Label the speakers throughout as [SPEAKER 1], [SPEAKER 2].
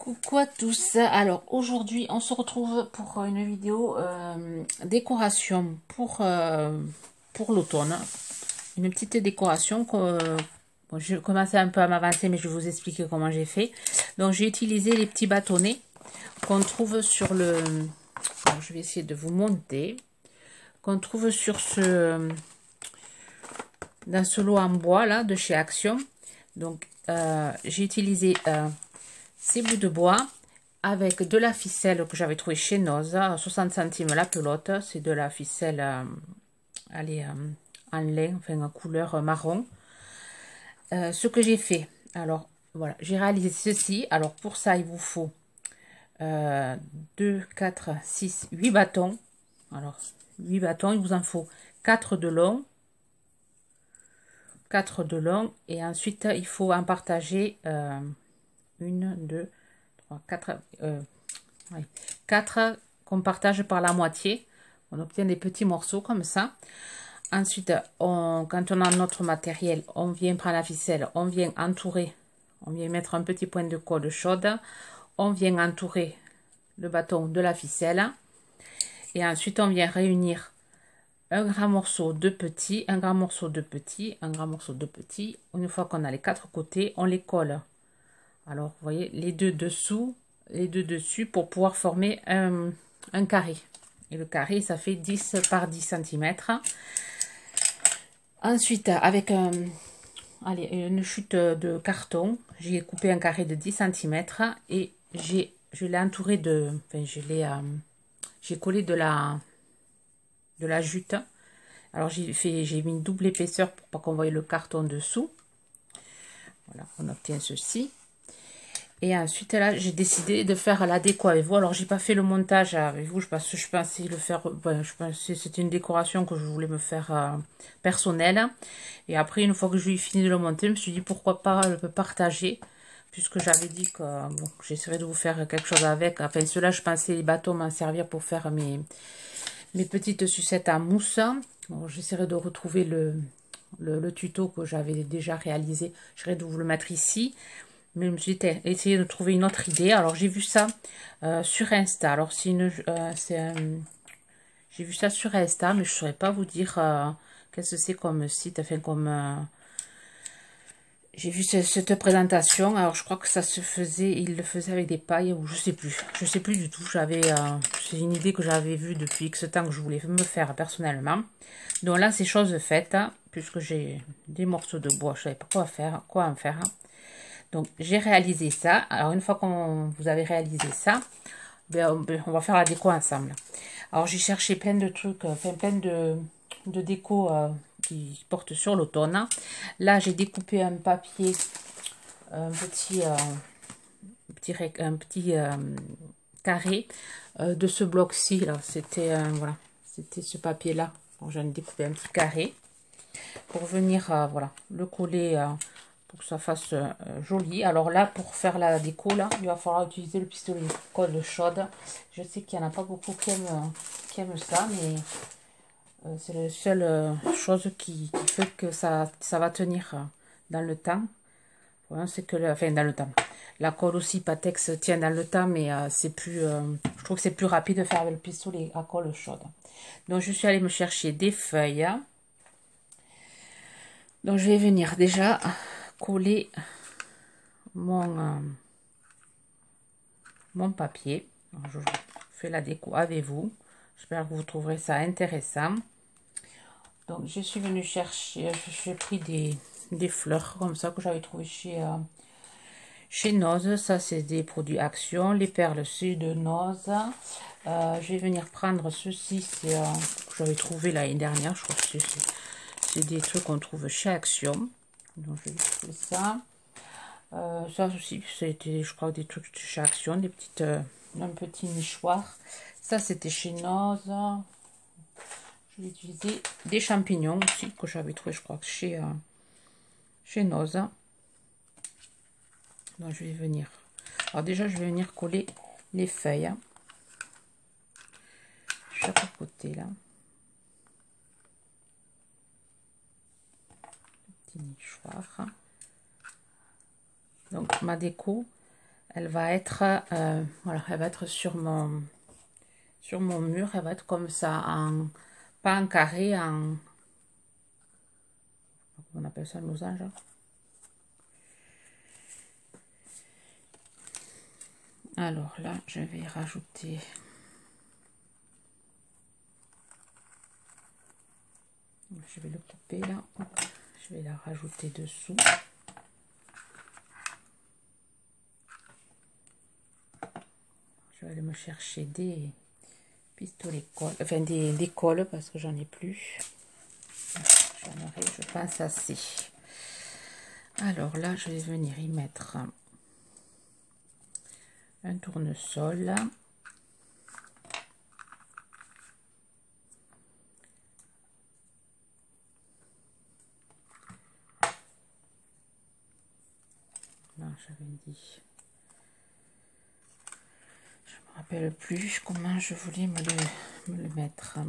[SPEAKER 1] Coucou à tous. Alors aujourd'hui on se retrouve pour une vidéo décoration pour l'automne. Une petite décoration que bon, je commençais un peu à m'avancer, mais je vais vous expliquer comment j'ai fait. Donc j'ai utilisé les petits bâtonnets qu'on trouve sur le... Alors, je vais essayer de vous monter. Qu'on trouve sur dans ce lot en bois là de chez Action. Donc j'ai utilisé ces bouts de bois avec de la ficelle que j'avais trouvé chez Noz, 60 centimes la pelote. C'est de la ficelle allez, en lin, enfin en couleur marron. Ce que j'ai fait, alors voilà, j'ai réalisé ceci. Alors pour ça, il vous faut 2, 4, 6, 8 bâtons. Alors 8 bâtons, il vous en faut 4 de long. 4 de long. Et ensuite, il faut en partager 1, 2, 3, 4... 4 qu'on partage par la moitié. On obtient des petits morceaux comme ça. Ensuite, quand on a notre matériel, on vient prendre la ficelle, on vient entourer, on vient mettre un petit point de colle chaude, on vient entourer le bâton de la ficelle. Et ensuite, on vient réunir un grand morceau de petit, un grand morceau de petit, un grand morceau de petit. Une fois qu'on a les 4 côtés, on les colle. Alors, vous voyez, les deux dessous, les deux dessus pour pouvoir former un carré. Et le carré, ça fait 10 par 10 cm. Ensuite, avec une chute de carton, j'ai coupé un carré de 10 cm et je l'ai entouré de... Enfin, j'ai collé de la jute. Alors, j'ai mis une double épaisseur pour pas qu'on voie le carton dessous. Voilà, on obtient ceci. Et ensuite, là, j'ai décidé de faire la déco avec vous. Alors, j'ai pas fait le montage avec vous. Je pensais le faire... Bon, je pensais c'était une décoration que je voulais me faire personnelle. Et après, une fois que j'ai fini de le monter, je me suis dit pourquoi pas le partager. Puisque j'avais dit que bon, j'essaierai de vous faire quelque chose avec. Enfin, cela, je pensais les bâtons m'en servir pour faire mes petites sucettes à mousse. J'essaierai de retrouver le tuto que j'avais déjà réalisé. J'essaierai de vous le mettre ici. Mais je me suis essayé de trouver une autre idée. Alors j'ai vu ça sur Insta. Alors j'ai vu ça sur Insta, mais je ne saurais pas vous dire qu'est-ce que c'est comme site. Enfin comme j'ai vu cette présentation. Alors je crois que ça se faisait, il le faisait avec des pailles ou je sais plus. Je sais plus du tout. C'est une idée que j'avais vue depuis X temps que je voulais me faire personnellement. Donc là c'est chose faite puisque j'ai des morceaux de bois. Je ne savais pas quoi en faire. Donc, j'ai réalisé ça. Alors, une fois qu'on vous avez réalisé ça, on va faire la déco ensemble. Alors, j'ai cherché plein de trucs, enfin, plein de déco qui portent sur l'automne. Là, j'ai découpé un papier, un petit carré de ce bloc-ci. Là, c'était voilà, c'était ce papier-là. Bon, j'en ai découpé un petit carré pour venir, voilà, le coller... pour que ça fasse joli. Alors là, pour faire la déco, là, il va falloir utiliser le pistolet colle chaude. Je sais qu'il n'y en a pas beaucoup qui aiment ça, mais c'est la seule chose qui fait que ça va tenir dans le temps. Voilà, c'est que, enfin, dans le temps. La colle aussi Patex tient dans le temps, mais c'est plus, je trouve que c'est plus rapide de faire avec le pistolet à colle chaude. Donc, je suis allée me chercher des feuilles. Donc, je vais venir déjà coller mon papier. Alors, je fais la déco avec vous. J'espère que vous trouverez ça intéressant. Donc, je suis venue chercher, j'ai pris des fleurs comme ça que j'avais trouvé chez Noz. Ça, c'est des produits Action. Les perles, c'est de Noz. Je vais venir prendre ceci, c'est que j'avais trouvé l'année dernière. Je crois que c'est des trucs qu'on trouve chez Action. Donc, je vais trouver ça. Ça aussi, c'était, je crois, des trucs de chez Action, des petites, un petit nichoir. Ça, c'était chez Noz. Je vais utiliser des champignons aussi, que j'avais trouvé, je crois, chez Noz. Donc, je vais venir. Alors, déjà, je vais venir coller les feuilles. Chaque côté, là. Petit nichoir. Donc, ma déco, elle va être, voilà, elle va être sur mon mur. Elle va être comme ça, pas en carré, en, on appelle ça, losange. Alors là, je vais rajouter je vais le couper là. Je vais la rajouter dessous. Je vais aller me chercher des pistolets colle, enfin des colles parce que j'en ai plus. J'en aurai, je pense, assez. Alors là, je vais venir y mettre un tournesol. Là, j'avais dit. Je me rappelle plus comment je voulais me le mettre.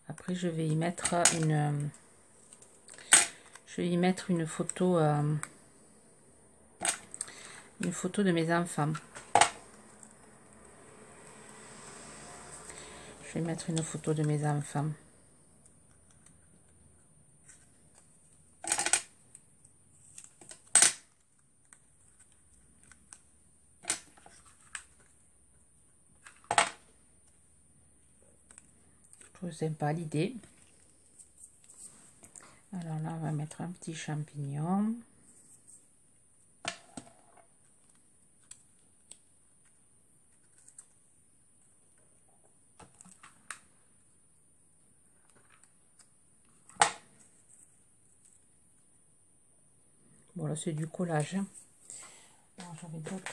[SPEAKER 1] Après, je vais y mettre une photo de mes enfants. Je vais mettre une photo de mes enfants. Je trouve sympa l'idée. Alors là, on va mettre un petit champignon. Bon, là, c'est du collage. J'avais d'autres.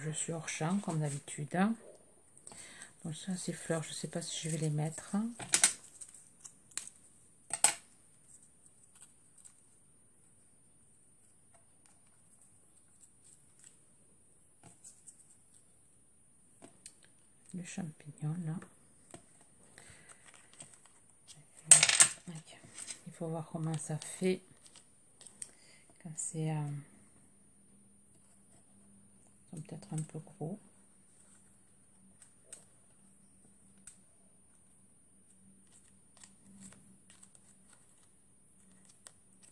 [SPEAKER 1] Je suis hors champ comme d'habitude. Donc ça, ces fleurs, je sais pas si je vais les mettre. Le champignon là. Il faut voir comment ça fait quand c'est peut-être un peu gros.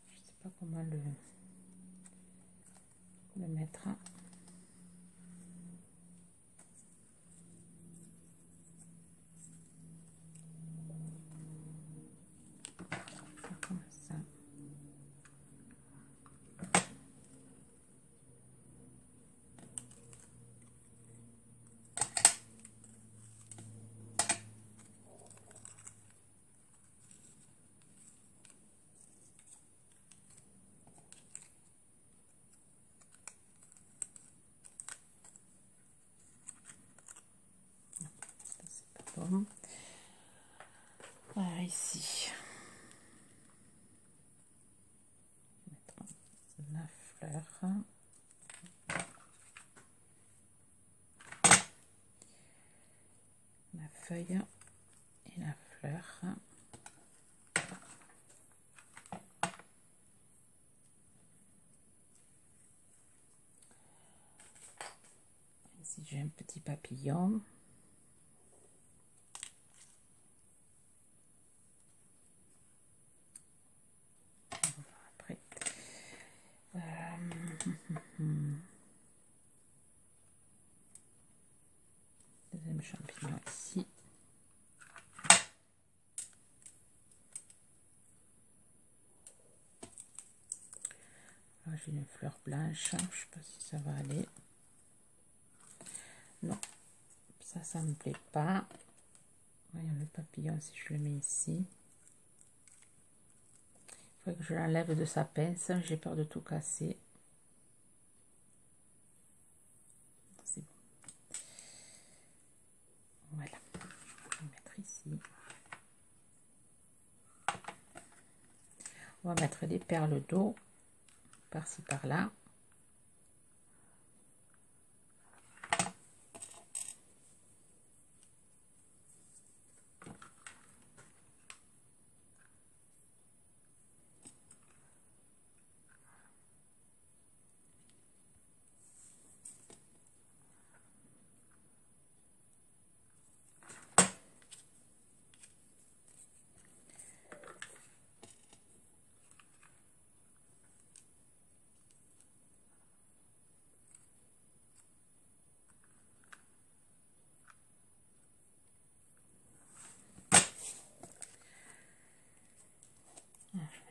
[SPEAKER 1] Je sais pas comment le mettre. Comme ça. C'est pas bon. Voilà, ici. La fleur. La feuille et la fleur. Ici, j'ai un petit papillon. Après. Deuxième champignon ici. Là, j'ai une fleur blanche. Je ne sais pas si ça va aller. Non, ça me plaît pas. Voyons le papillon si je le mets ici. Il faudrait que je l'enlève de sa pince. J'ai peur de tout casser. C'est bon. Voilà. Je vais mettre ici. On va mettre des perles d'eau par-ci par-là.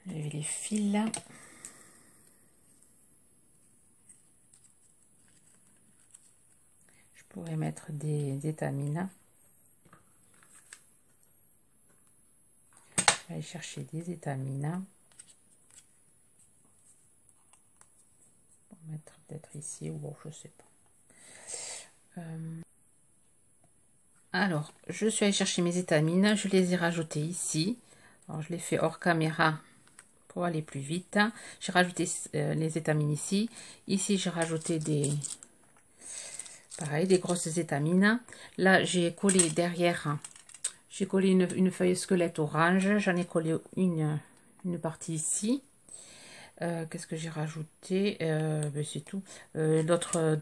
[SPEAKER 1] J'ai les fils là. Je pourrais mettre des étamines. Je vais aller chercher des étamines. Pour mettre peut-être ici ou bon, je sais pas. Alors, je suis allée chercher mes étamines. Je les ai rajoutées ici. Alors, je l'ai fait hors caméra pour aller plus vite. J'ai rajouté les étamines ici. Ici, j'ai rajouté pareil, des grosses étamines. Là, j'ai collé derrière, j'ai collé une feuille squelette orange. J'en ai collé une partie ici. Qu'est-ce que j'ai rajouté? Ben, c'est tout. D'autres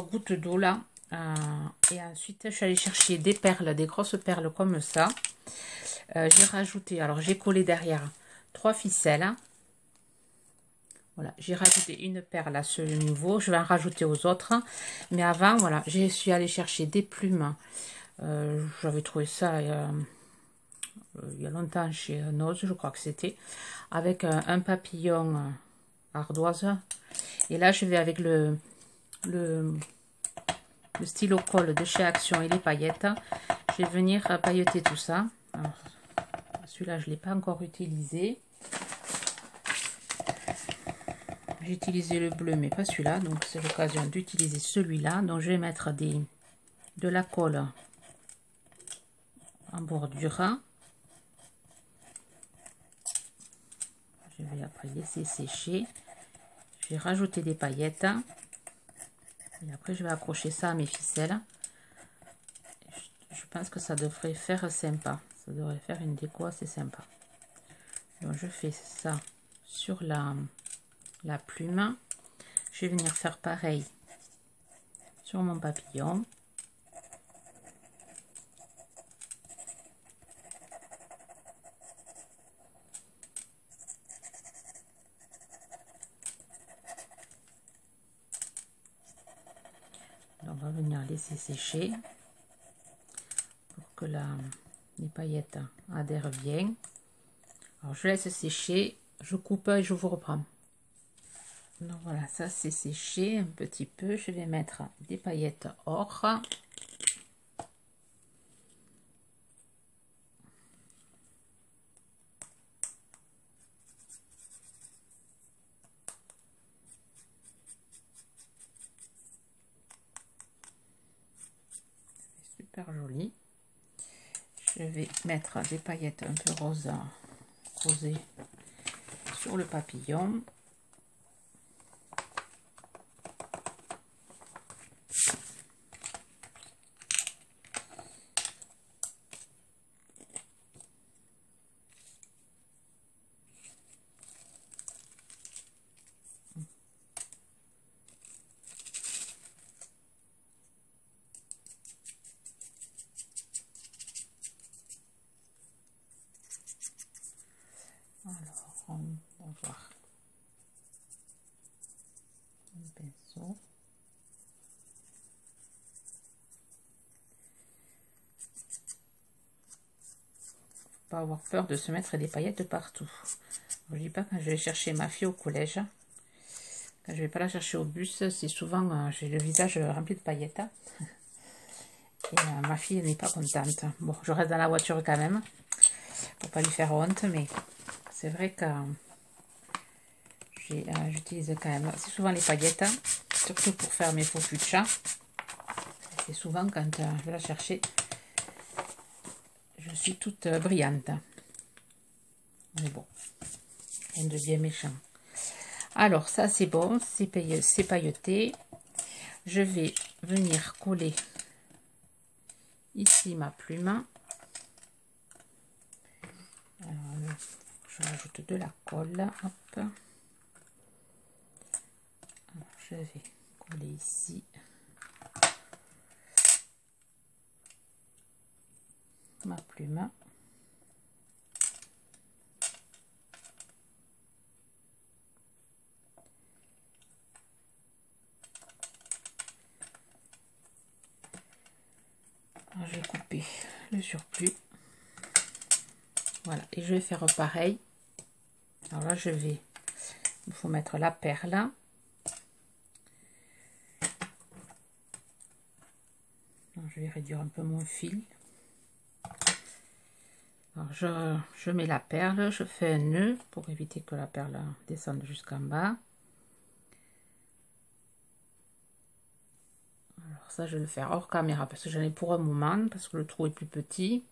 [SPEAKER 1] gouttes d'eau là. Et ensuite, je suis allée chercher des perles, des grosses perles comme ça. J'ai rajouté, alors j'ai collé derrière 3 ficelles. Voilà, j'ai rajouté une perle à ce niveau. Je vais en rajouter aux autres. Mais avant, voilà, je suis allée chercher des plumes. J'avais trouvé ça il y a longtemps chez Noz, je crois que c'était. Avec un papillon ardoise. Et là, je vais avec le stylo colle de chez Action et les paillettes. Je vais venir pailleter tout ça. Celui-là, je ne l'ai pas encore utilisé. J'ai utilisé le bleu, mais pas celui-là. Donc, c'est l'occasion d'utiliser celui-là. Donc, je vais mettre de la colle en bordure. Je vais après laisser sécher. Je vais rajouter des paillettes. Et après, je vais accrocher ça à mes ficelles. Je pense que ça devrait faire sympa. Ça devrait faire une déco assez sympa. Donc, je fais ça sur la plume. Je vais venir faire pareil sur mon papillon. On va venir laisser sécher pour que les paillettes adhèrent bien. Alors je laisse sécher, je coupe et je vous reprends. Donc voilà, ça c'est séché un petit peu. Je vais mettre des paillettes or. Super joli. Je vais mettre des paillettes un peu rosées sur le papillon. Alors, on va voir un pinceau. Pas avoir peur de se mettre des paillettes partout. Je dis pas quand je vais chercher ma fille au collège. Quand je vais pas la chercher au bus, c'est souvent j'ai le visage rempli de paillettes. Et ma fille n'est pas contente. Bon, je reste dans la voiture quand même, pour pas lui faire honte, mais c'est vrai que j'utilise quand même assez souvent les paillettes, surtout pour faire mes faux cul de chat. C'est souvent quand je vais la chercher, je suis toute brillante. Mais bon, rien de bien méchant. Alors ça c'est bon, c'est pailleté. Je vais venir coller ici ma plume. Alors, je rajoute de la colle. Hop. Alors, je vais coller ici ma plume. Alors, je vais couper le surplus. Voilà, et je vais faire pareil. Alors là, il faut mettre la perle. Alors, je vais réduire un peu mon fil. Alors, je mets la perle, je fais un nœud pour éviter que la perle descende jusqu'en bas. Alors ça, je vais le faire hors caméra parce que j'en ai pour un moment, parce que le trou est plus petit.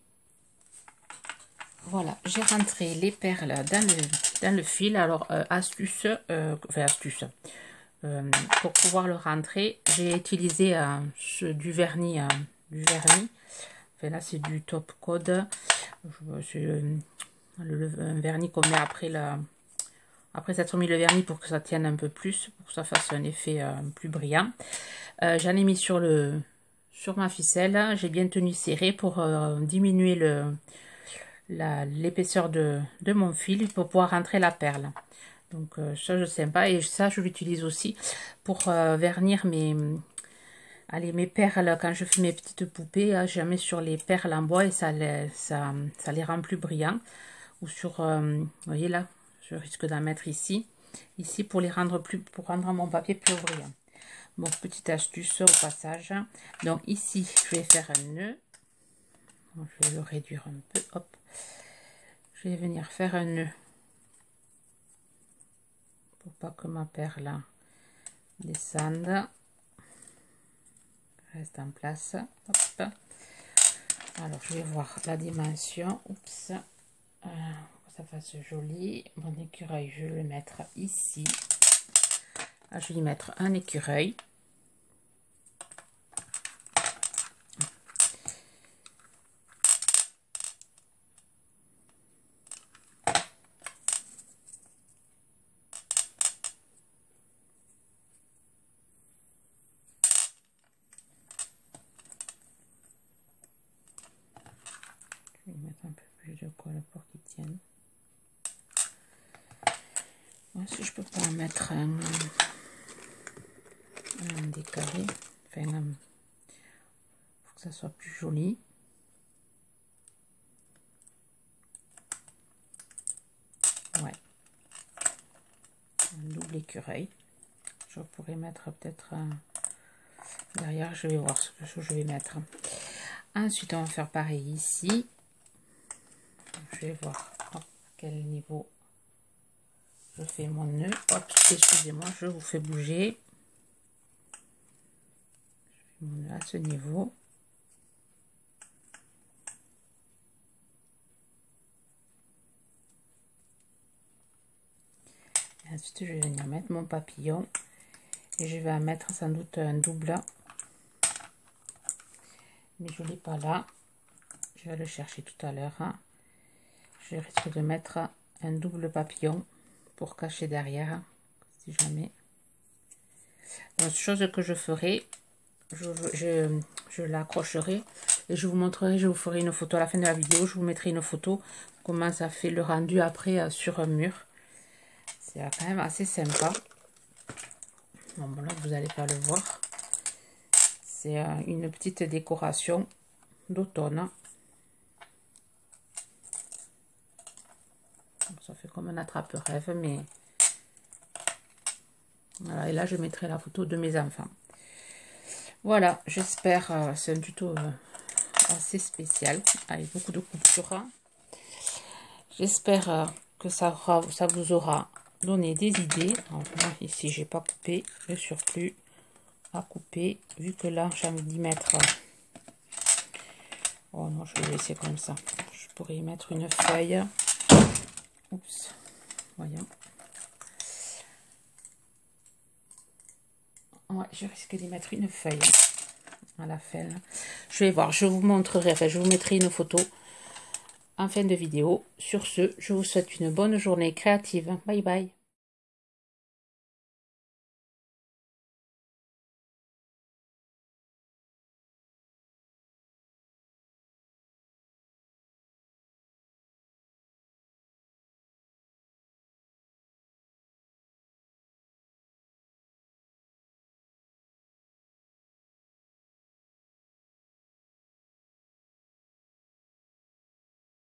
[SPEAKER 1] Voilà, j'ai rentré les perles dans le fil. Alors, astuce, pour pouvoir le rentrer, j'ai utilisé du vernis. Enfin, là, c'est du Top Code. C'est un vernis qu'on met après s'être mis le vernis pour que ça tienne un peu plus, pour que ça fasse un effet plus brillant. J'en ai mis sur ma ficelle. J'ai bien tenu serré pour diminuer l'épaisseur de mon fil pour pouvoir rentrer la perle. Donc ça, je sais pas. Et ça, je l'utilise aussi pour vernir mes perles. Quand je fais mes petites poupées, je mets sur les perles en bois et ça les rend plus brillants. Ou sur, vous voyez là, je risque d'en mettre ici pour pour rendre mon papier plus brillant. Bon, petite astuce au passage. Donc ici, je vais faire un nœud. Je vais le réduire un peu. Hop. Je vais venir faire un nœud pour pas que ma perle descende. Reste en place. Hop. Alors, je vais voir la dimension. Oups. Pour que ça fasse joli. Mon écureuil, je vais le mettre ici. Ah, je vais y mettre un écureuil. Je vais mettre un peu plus de colle pour qu'il tienne. Moi, si je peux pas en mettre un décalé, enfin, pour que ça soit plus joli. Ouais. Un double écureuil. Je pourrais mettre peut-être derrière, je vais voir ce que je vais mettre. Ensuite, on va faire pareil ici. Je vais voir à quel niveau je fais mon nœud. Hop, excusez-moi, je vous fais bouger. Je fais mon nœud à ce niveau. Et ensuite, je vais venir mettre mon papillon. Et je vais en mettre sans doute un double. Mais je ne l'ai pas là. Je vais le chercher tout à l'heure. Je risque de mettre un double papillon pour cacher derrière, si jamais. Donc, chose que je ferai, je l'accrocherai et je vous montrerai, je vous ferai une photo à la fin de la vidéo. Je vous mettrai une photo comment ça fait le rendu après sur un mur. C'est quand même assez sympa. Bon, là, vous n'allez pas le voir. C'est une petite décoration d'automne. Ça fait comme un attrape-rêve, mais voilà. Et là, je mettrai la photo de mes enfants. Voilà, j'espère, c'est un tuto assez spécial, avec beaucoup de coupures. J'espère que ça vous aura donné des idées. Alors, moi, ici, j'ai pas coupé le surplus à couper, vu que là, j'ai envie d'y mettre... Oh non, je vais le laisser comme ça. Je pourrais y mettre une feuille. Oups, voyons. Ouais, je risque d'y mettre une feuille à la fin. Je vais voir, je vous montrerai, enfin, je vous mettrai une photo en fin de vidéo. Sur ce, je vous souhaite une bonne journée créative. Bye bye.